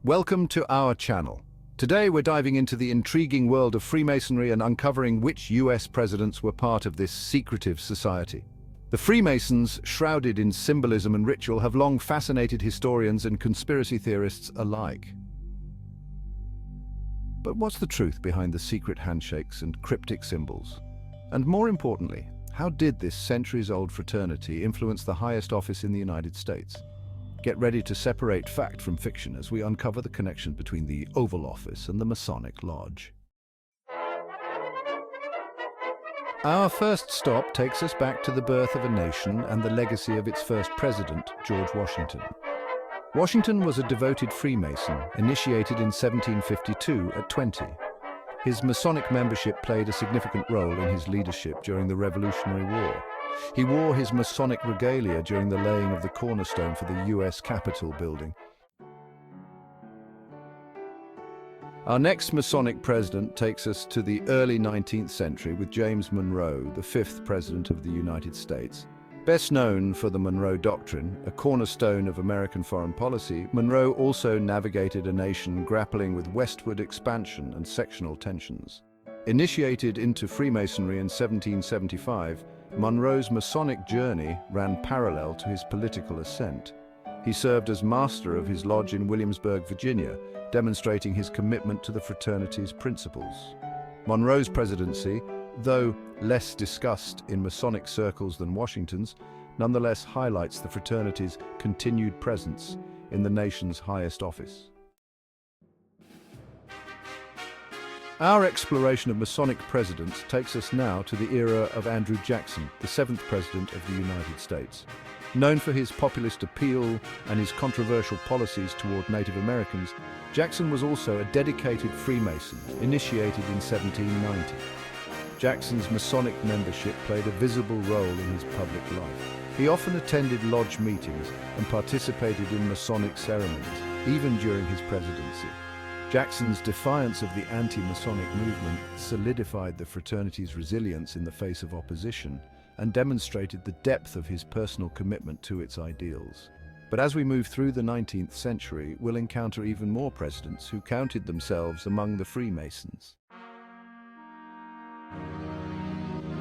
Welcome to our channel. Today we're diving into the intriguing world of Freemasonry and uncovering which US presidents were part of this secretive society. The Freemasons, shrouded in symbolism and ritual, have long fascinated historians and conspiracy theorists alike. But what's the truth behind the secret handshakes and cryptic symbols? And more importantly, how did this centuries-old fraternity influence the highest office in the United States? Get ready to separate fact from fiction as we uncover the connection between the Oval Office and the Masonic Lodge. Our first stop takes us back to the birth of a nation and the legacy of its first president, George Washington. Washington was a devoted Freemason, initiated in 1752 at 20. His Masonic membership played a significant role in his leadership during the Revolutionary War. He wore his Masonic regalia during the laying of the cornerstone for the US Capitol building. Our next Masonic president takes us to the early 19th century with James Monroe, the fifth President of the United States. Best known for the Monroe Doctrine, a cornerstone of American foreign policy, Monroe also navigated a nation grappling with westward expansion and sectional tensions. Initiated into Freemasonry in 1775, Monroe's Masonic journey ran parallel to his political ascent. He served as master of his lodge in Williamsburg, Virginia, demonstrating his commitment to the fraternity's principles. Monroe's presidency, though less discussed in Masonic circles than Washington's, nonetheless highlights the fraternity's continued presence in the nation's highest office. Our exploration of Masonic presidents takes us now to the era of Andrew Jackson, the seventh President of the United States. Known for his populist appeal and his controversial policies toward Native Americans, Jackson was also a dedicated Freemason, initiated in 1790. Jackson's Masonic membership played a visible role in his public life. He often attended lodge meetings and participated in Masonic ceremonies, even during his presidency. Jackson's defiance of the anti-Masonic movement solidified the fraternity's resilience in the face of opposition and demonstrated the depth of his personal commitment to its ideals. But as we move through the 19th century, we'll encounter even more presidents who counted themselves among the Freemasons.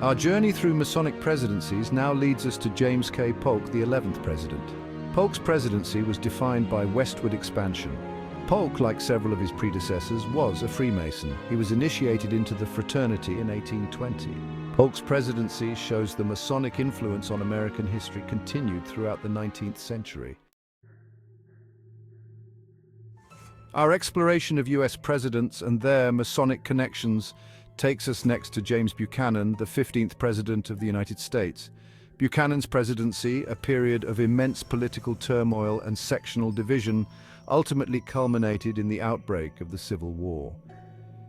Our journey through Masonic presidencies now leads us to James K. Polk, the 11th president. Polk's presidency was defined by westward expansion. Polk, like several of his predecessors, was a Freemason. He was initiated into the fraternity in 1820. Polk's presidency shows the Masonic influence on American history continued throughout the 19th century. Our exploration of US presidents and their Masonic connections takes us next to James Buchanan, the 15th President of the United States. Buchanan's presidency, a period of immense political turmoil and sectional division, ultimately culminated in the outbreak of the Civil War.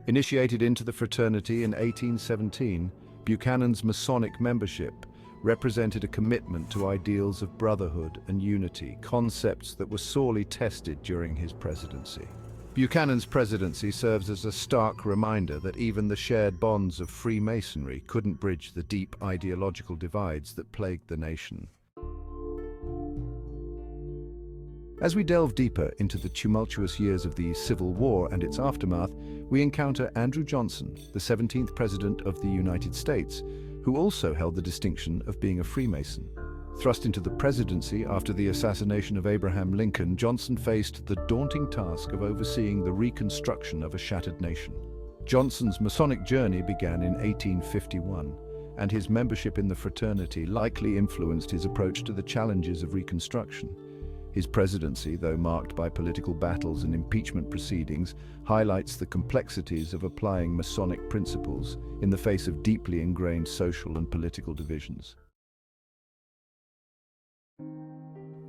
Initiated into the fraternity in 1817, Buchanan's Masonic membership represented a commitment to ideals of brotherhood and unity, concepts that were sorely tested during his presidency. Buchanan's presidency serves as a stark reminder that even the shared bonds of Freemasonry couldn't bridge the deep ideological divides that plagued the nation. As we delve deeper into the tumultuous years of the Civil War and its aftermath, we encounter Andrew Johnson, the 17th President of the United States, who also held the distinction of being a Freemason. Thrust into the presidency after the assassination of Abraham Lincoln, Johnson faced the daunting task of overseeing the reconstruction of a shattered nation. Johnson's Masonic journey began in 1851, and his membership in the fraternity likely influenced his approach to the challenges of Reconstruction. His presidency, though marked by political battles and impeachment proceedings, highlights the complexities of applying Masonic principles in the face of deeply ingrained social and political divisions.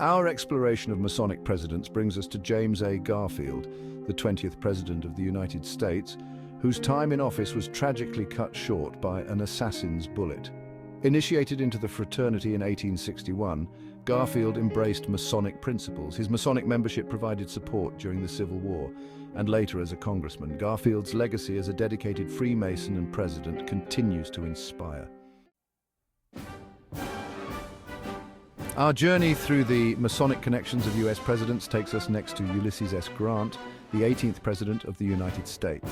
Our exploration of Masonic presidents brings us to James A. Garfield, the 20th President of the United States, whose time in office was tragically cut short by an assassin's bullet. Initiated into the fraternity in 1861, Garfield embraced Masonic principles. His Masonic membership provided support during the Civil War, and later as a congressman. Garfield's legacy as a dedicated Freemason and president continues to inspire. Our journey through the Masonic connections of US presidents takes us next to Ulysses S. Grant, the 18th President of the United States.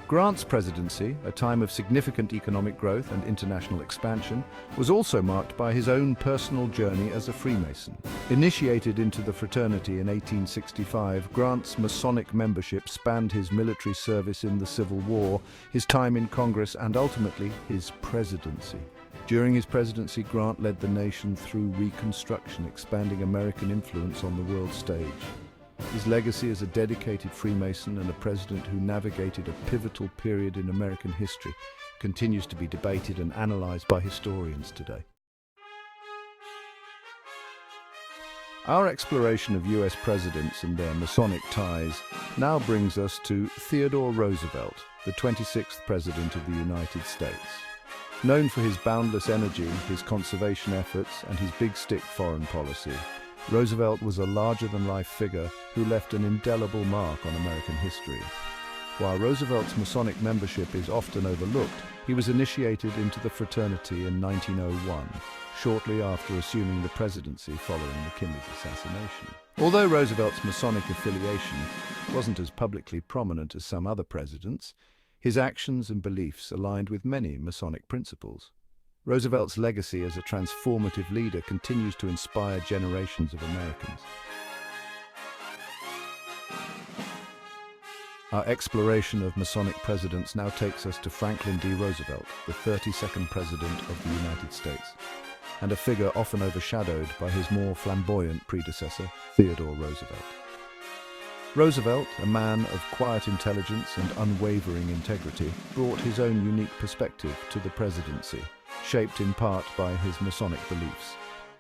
Grant's presidency, a time of significant economic growth and international expansion, was also marked by his own personal journey as a Freemason. Initiated into the fraternity in 1865, Grant's Masonic membership spanned his military service in the Civil War, his time in Congress, and ultimately his presidency. During his presidency, Grant led the nation through Reconstruction, expanding American influence on the world stage. His legacy as a dedicated Freemason and a president who navigated a pivotal period in American history continues to be debated and analyzed by historians today. Our exploration of US presidents and their Masonic ties now brings us to Theodore Roosevelt, the 26th President of the United States. Known for his boundless energy, his conservation efforts, and his big stick foreign policy, Roosevelt was a larger-than-life figure who left an indelible mark on American history. While Roosevelt's Masonic membership is often overlooked, he was initiated into the fraternity in 1901, shortly after assuming the presidency following McKinley's assassination. Although Roosevelt's Masonic affiliation wasn't as publicly prominent as some other presidents, his actions and beliefs aligned with many Masonic principles. Roosevelt's legacy as a transformative leader continues to inspire generations of Americans. Our exploration of Masonic presidents now takes us to Franklin D. Roosevelt, the 32nd President of the United States, and a figure often overshadowed by his more flamboyant predecessor, Theodore Roosevelt. Roosevelt, a man of quiet intelligence and unwavering integrity, brought his own unique perspective to the presidency, shaped in part by his Masonic beliefs.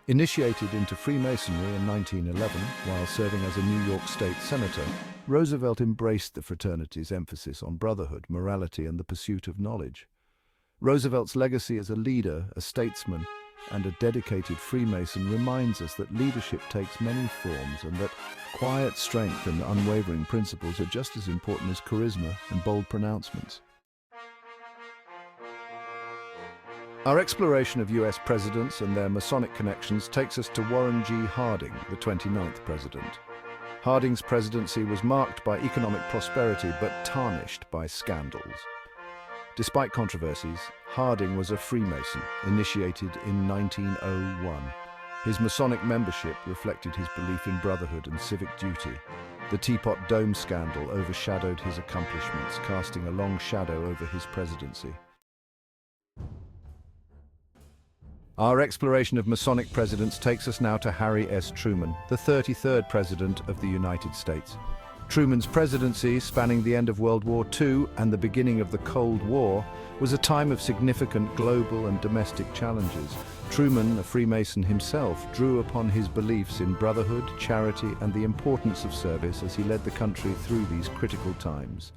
Initiated into Freemasonry in 1911 while serving as a New York State Senator, Roosevelt embraced the fraternity's emphasis on brotherhood, morality, and the pursuit of knowledge. Roosevelt's legacy as a leader, a statesman, and a dedicated Freemason reminds us that leadership takes many forms and that quiet strength and unwavering principles are just as important as charisma and bold pronouncements. Our exploration of US presidents and their Masonic connections takes us to Warren G. Harding, the 29th President. Harding's presidency was marked by economic prosperity but tarnished by scandals. Despite controversies, Harding was a Freemason, initiated in 1901. His Masonic membership reflected his belief in brotherhood and civic duty. The Teapot Dome scandal overshadowed his accomplishments, casting a long shadow over his presidency. Our exploration of Masonic presidents takes us now to Harry S. Truman, the 33rd President of the United States. Truman's presidency, spanning the end of World War II and the beginning of the Cold War, was a time of significant global and domestic challenges. Truman, a Freemason himself, drew upon his beliefs in brotherhood, charity, and the importance of service as he led the country through these critical times.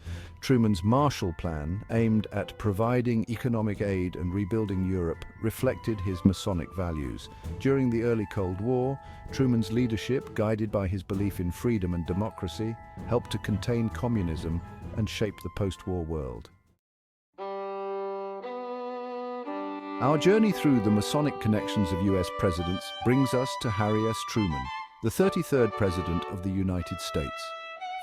Truman's Marshall Plan, aimed at providing economic aid and rebuilding Europe, reflected his Masonic values. During the early Cold War, Truman's leadership, guided by his belief in freedom and democracy, helped to contain communism and shape the post-war world. Our journey through the Masonic connections of US presidents brings us to Harry S. Truman, the 33rd President of the United States.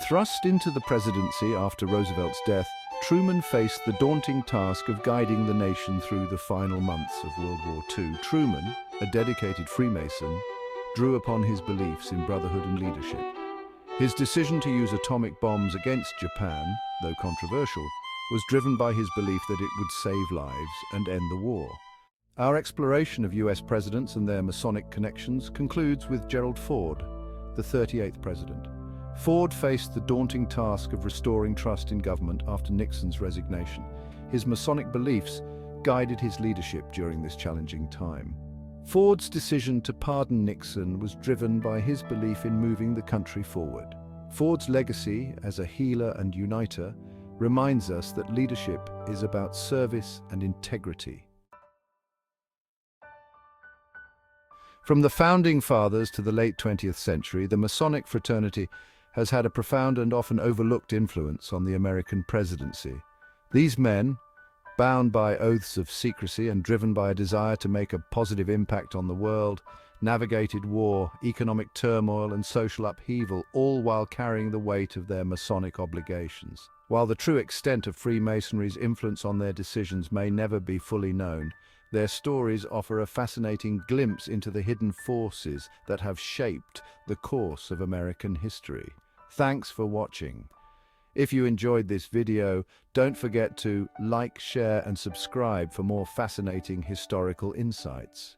Thrust into the presidency after Roosevelt's death, Truman faced the daunting task of guiding the nation through the final months of World War II. Truman, a dedicated Freemason, drew upon his beliefs in brotherhood and leadership. His decision to use atomic bombs against Japan, though controversial, was driven by his belief that it would save lives and end the war. Our exploration of US presidents and their Masonic connections concludes with Gerald Ford, the 38th President. Ford faced the daunting task of restoring trust in government after Nixon's resignation. His Masonic beliefs guided his leadership during this challenging time. Ford's decision to pardon Nixon was driven by his belief in moving the country forward. Ford's legacy as a healer and uniter reminds us that leadership is about service and integrity. From the Founding Fathers to the late 20th century, the Masonic fraternity has had a profound and often overlooked influence on the American presidency. These men, bound by oaths of secrecy and driven by a desire to make a positive impact on the world, navigated war, economic turmoil, and social upheaval, all while carrying the weight of their Masonic obligations. While the true extent of Freemasonry's influence on their decisions may never be fully known, their stories offer a fascinating glimpse into the hidden forces that have shaped the course of American history. Thanks for watching. If you enjoyed this video, don't forget to like, share, and subscribe for more fascinating historical insights.